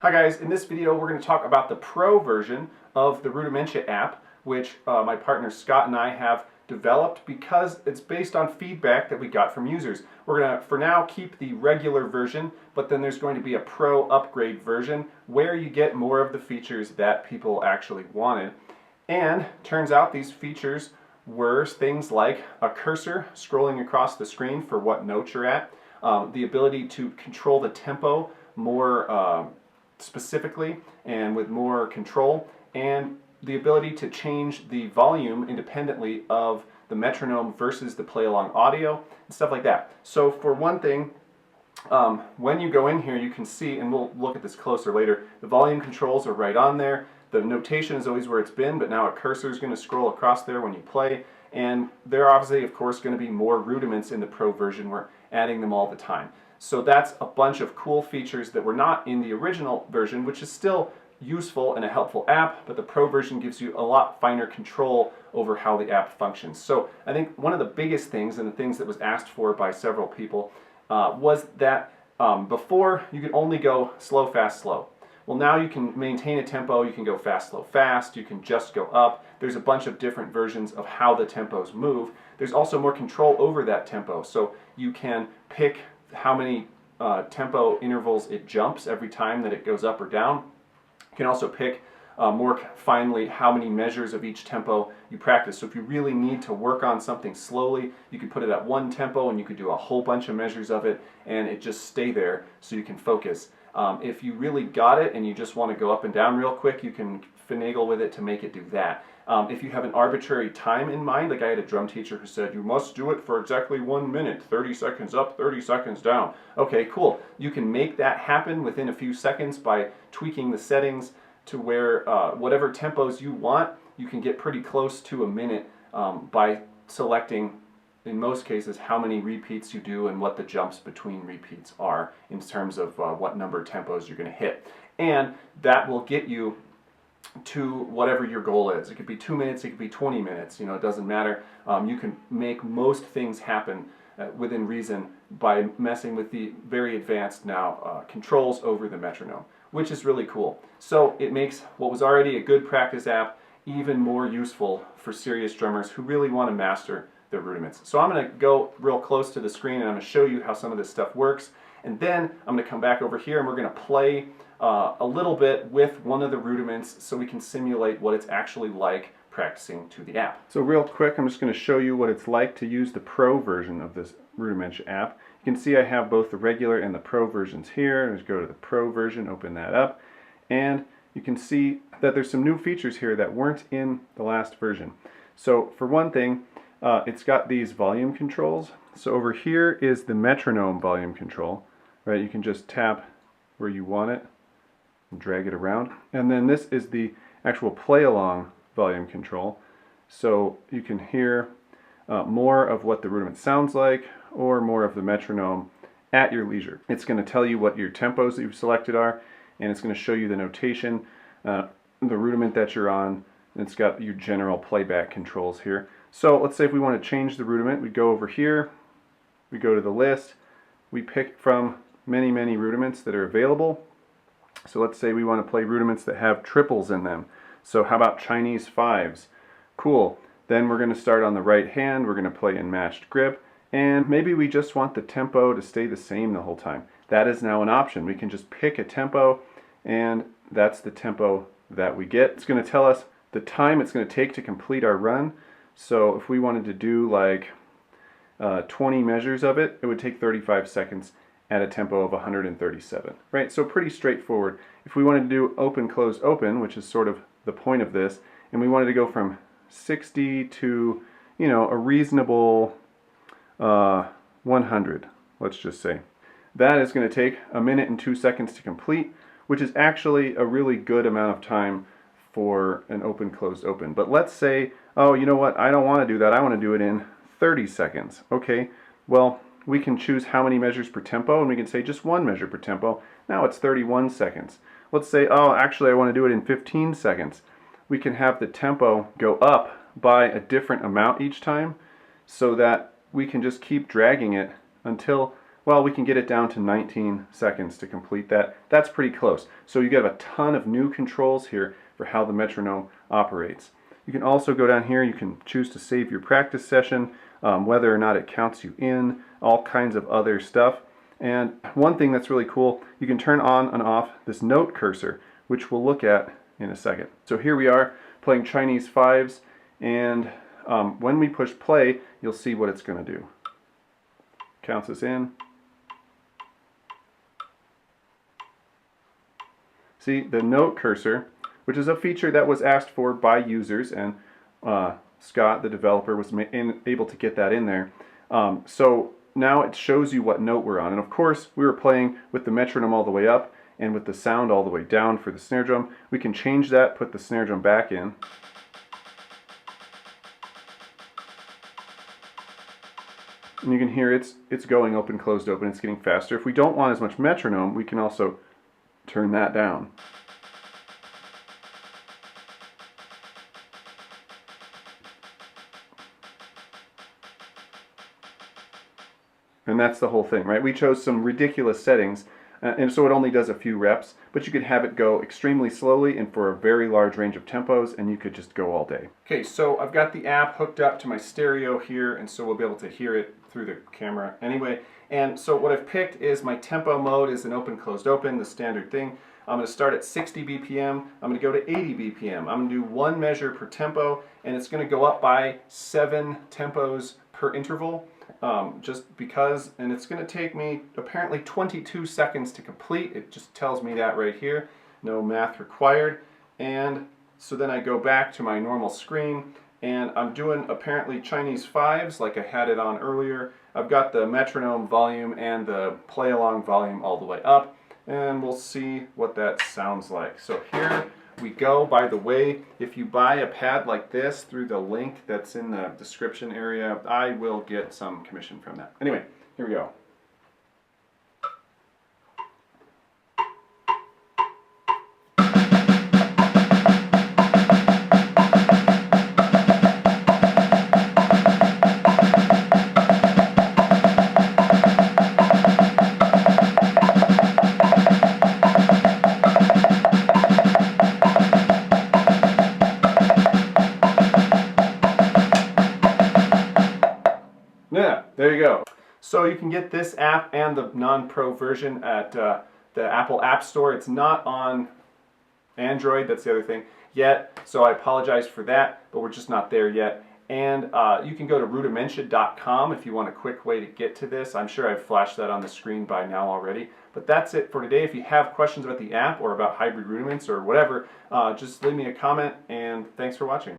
Hi guys, in this video we're going to talk about the pro version of the Rudimentia app, which my partner Scott and I have developed because it's based on feedback that we got from users. We're going to, for now, keep the regular version, but then there's going to be a pro upgrade version where you get more of the features that people actually wanted. And turns out these features were things like a cursor scrolling across the screen for what note you're at, the ability to control the tempo more specifically and with more control, and the ability to change the volume independently of the metronome versus the play along audio and stuff like that. So for one thing, when you go in here you can see, and we'll look at this closer later, the volume controls are right on there. The notation is always where it's been, but now a cursor is going to scroll across there when you play, and there are obviously of course going to be more rudiments in the pro version. We're adding them all the time. So that's a bunch of cool features that were not in the original version, which is still useful and a helpful app, but the pro version gives you a lot finer control over how the app functions. So I think one of the biggest things, and the things that was asked for by several people, was that before you could only go slow, fast, slow. Well, now you can maintain a tempo, you can go fast, slow, fast, you can just go up. There's a bunch of different versions of how the tempos move. There's also more control over that tempo, so you can pick how many tempo intervals it jumps every time that it goes up or down. You can also pick more finely how many measures of each tempo you practice. So if you really need to work on something slowly, you can put it at one tempo and you could do a whole bunch of measures of it and it just stay there so you can focus. If you really got it and you just want to go up and down real quick, you can finagle with it to make it do that. If you have an arbitrary time in mind, like I had a drum teacher who said, you must do it for exactly 1 minute, 30 seconds up, 30 seconds down. Okay, cool. You can make that happen within a few seconds by tweaking the settings to where whatever tempos you want, you can get pretty close to a minute by selecting, in most cases, how many repeats you do and what the jumps between repeats are in terms of what number of tempos you're going to hit. And that will get you to whatever your goal is. It could be 2 minutes, it could be 20 minutes, you know, it doesn't matter. You can make most things happen within reason by messing with the very advanced now controls over the metronome, which is really cool. So it makes what was already a good practice app even more useful for serious drummers who really want to master their rudiments. So I'm going to go real close to the screen and I'm going to show you how some of this stuff works, and then I'm going to come back over here and we're going to play a little bit with one of the rudiments so we can simulate what it's actually like practicing to the app. So real quick, I'm just going to show you what it's like to use the pro version of this Rudimentia app. You can see I have both the regular and the pro versions here. Let's go to the pro version, open that up, and you can see that there's some new features here that weren't in the last version. So for one thing, it's got these volume controls. So over here is the metronome volume control, right? You can just tap where you want it and drag it around. And then this is the actual play along volume control. So you can hear more of what the rudiment sounds like or more of the metronome at your leisure. It's going to tell you what your tempos that you've selected are, and it's going to show you the notation, the rudiment that you're on, and it's got your general playback controls here. So let's say if we want to change the rudiment, we go over here, we go to the list, we pick from many rudiments that are available. So let's say we want to play rudiments that have triples in them. So how about Chinese fives? Cool. Then we're going to start on the right hand, we're going to play in matched grip, and maybe we just want the tempo to stay the same the whole time. That is now an option. We can just pick a tempo, and that's the tempo that we get. It's going to tell us the time it's going to take to complete our run. So if we wanted to do like 20 measures of it, it would take 35 seconds at a tempo of 137, right? So pretty straightforward. If we wanted to do open, close, open, which is sort of the point of this, and we wanted to go from 60 to, you know, a reasonable 100, let's just say. That is going to take 1 minute and 2 seconds to complete, which is actually a really good amount of time for an open, closed, open. But let's say, oh, you know what, I don't want to do that, I want to do it in 30 seconds. Okay, well, we can choose how many measures per tempo, and we can say just 1 measure per tempo. Now it's 31 seconds. Let's say, oh, actually I want to do it in 15 seconds. We can have the tempo go up by a different amount each time so that we can just keep dragging it until well, we can get it down to 19 seconds to complete that. That's pretty close. So you get a ton of new controls here for how the metronome operates. You can also go down here, you can choose to save your practice session, whether or not it counts you in, all kinds of other stuff. And one thing that's really cool, you can turn on and off this note cursor, which we'll look at in a second. So here we are playing Chinese fives, and when we push play, you'll see what it's going to do. Counts us in. See, the note cursor, which is a feature that was asked for by users, and Scott, the developer, was able to get that in there. So now it shows you what note we're on. And of course, we were playing with the metronome all the way up and with the sound all the way down for the snare drum. We can change that, put the snare drum back in. And you can hear it's going open, closed, open. It's getting faster. If we don't want as much metronome, we can also turn that down. And that's the whole thing, right? We chose some ridiculous settings, and so it only does a few reps, but you could have it go extremely slowly and for a very large range of tempos, and you could just go all day. Okay, so I've got the app hooked up to my stereo here, and so we'll be able to hear it through the camera anyway. And so what I've picked is my tempo mode is an open, closed, open, the standard thing. I'm going to start at 60 BPM, I'm going to go to 80 BPM. I'm going to do one measure per tempo, and it's going to go up by 7 tempos per interval. Just because, and it's going to take me apparently 22 seconds to complete. It just tells me that right here. No math required. And so then I go back to my normal screen, and I'm doing apparently Chinese fives like I had it on earlier. I've got the metronome volume and the play along volume all the way up, and we'll see what that sounds like. So here we go. By the way, if you buy a pad like this through the link that's in the description area, I will get some commission from that. Anyway, here we go. Yeah, there you go. So you can get this app and the non-pro version at the Apple App Store. It's not on Android, that's the other thing, yet, so I apologize for that, but we're just not there yet. And you can go to rudimentia.com if you want a quick way to get to this. I'm sure I've flashed that on the screen by now already. But that's it for today. If you have questions about the app or about hybrid rudiments or whatever, just leave me a comment, and thanks for watching.